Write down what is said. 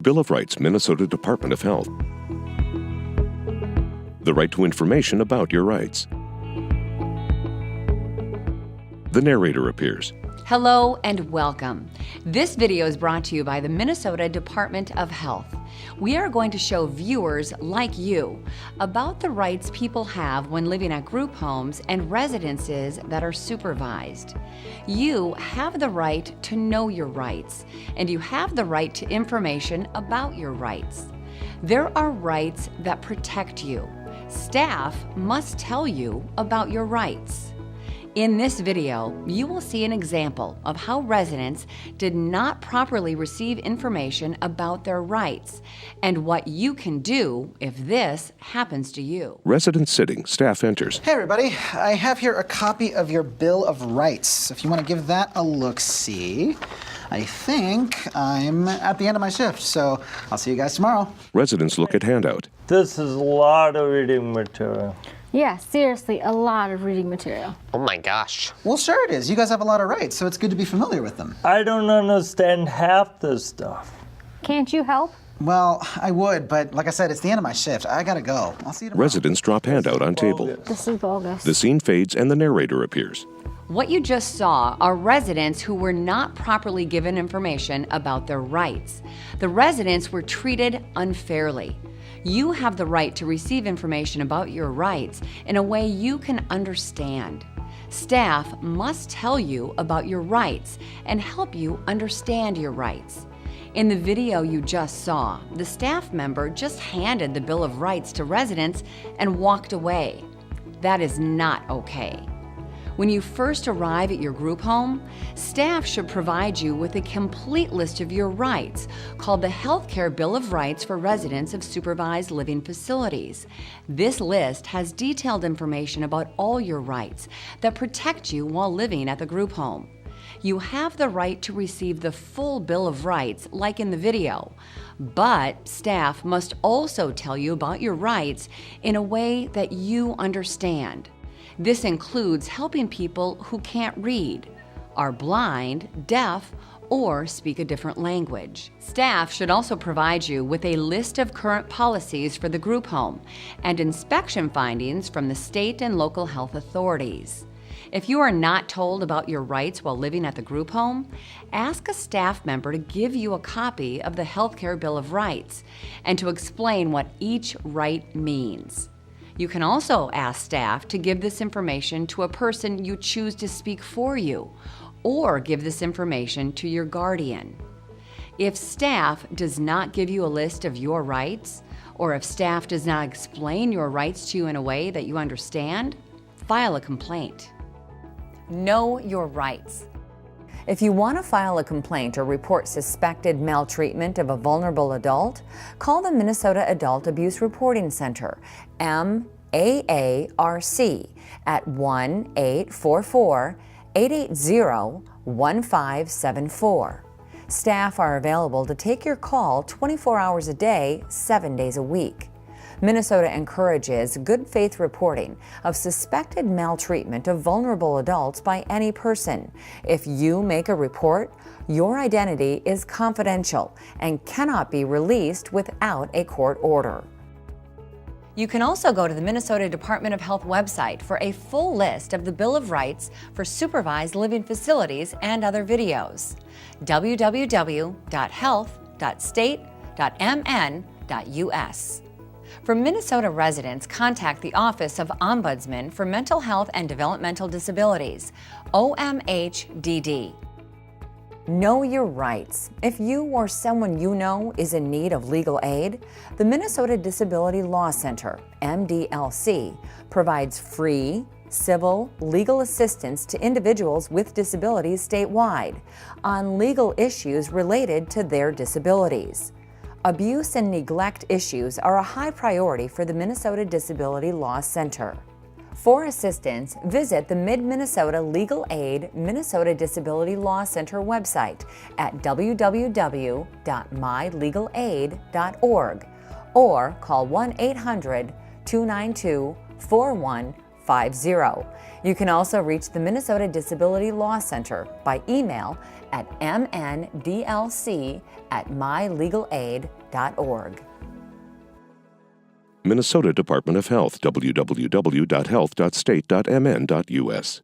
Bill of Rights, Minnesota Department of Health. The right to information about your rights. The narrator appears. Hello and welcome. This video is brought to you by the Minnesota Department of Health. We are going to show viewers like you about the rights people have when living at group homes and residences that are supervised. You have the right to know your rights, and you have the right to information about your rights. There are rights that protect you. Staff must tell you about your rights. In this video, you will see an example of how residents did not properly receive information about their rights and what you can do if this happens to you. Resident sitting, staff enters. Hey everybody, I have here a copy of your Bill of Rights. If you want to give that a look-see. I think I'm at the end of my shift, so I'll see you guys tomorrow. Residents look at handout. This is a lot of reading material. Yeah, seriously, a lot of reading material. Oh my gosh. Well, sure it is. You guys have a lot of rights, so it's good to be familiar with them. I don't understand half this stuff. Can't you help? Well, I would, but like I said, it's the end of my shift. I gotta go. I'll see you tomorrow. Residents drop handout on table. This is bogus. The scene fades and the narrator appears. What you just saw are residents who were not properly given information about their rights. The residents were treated unfairly. You have the right to receive information about your rights in a way you can understand. Staff must tell you about your rights and help you understand your rights. In the video you just saw, the staff member just handed the Bill of Rights to residents and walked away. That is not okay. When you first arrive at your group home, staff should provide you with a complete list of your rights called the Healthcare Bill of Rights for residents of supervised living facilities. This list has detailed information about all your rights that protect you while living at the group home. You have the right to receive the full Bill of Rights like in the video, but staff must also tell you about your rights in a way that you understand. This includes helping people who can't read, are blind, deaf, or speak a different language. Staff should also provide you with a list of current policies for the group home and inspection findings from the state and local health authorities. If you are not told about your rights while living at the group home, ask a staff member to give you a copy of the Healthcare Bill of Rights and to explain what each right means. You can also ask staff to give this information to a person you choose to speak for you, or give this information to your guardian. If staff does not give you a list of your rights, or if staff does not explain your rights to you in a way that you understand, file a complaint. Know your rights. If you want to file a complaint or report suspected maltreatment of a vulnerable adult, call the Minnesota Adult Abuse Reporting Center, MAARC, at 1-844-880-1574. Staff are available to take your call 24 hours a day, 7 days a week. Minnesota encourages good faith reporting of suspected maltreatment of vulnerable adults by any person. If you make a report, your identity is confidential and cannot be released without a court order. You can also go to the Minnesota Department of Health website for a full list of the Bill of Rights for supervised living facilities and other videos. www.health.state.mn.us. For Minnesota residents, contact the Office of Ombudsman for Mental Health and Developmental Disabilities, OMHDD. Know your rights. If you or someone you know is in need of legal aid, the Minnesota Disability Law Center, MDLC, provides free, civil, legal assistance to individuals with disabilities statewide on legal issues related to their disabilities. Abuse and neglect issues are a high priority for the Minnesota Disability Law Center. For assistance, visit the Mid-Minnesota Legal Aid Minnesota Disability Law Center website at www.mylegalaid.org or call 1-800-292-4150. You can also reach the Minnesota Disability Law Center by email at mndlc@mylegalaid.org. Minnesota Department of Health, www.health.state.mn.us.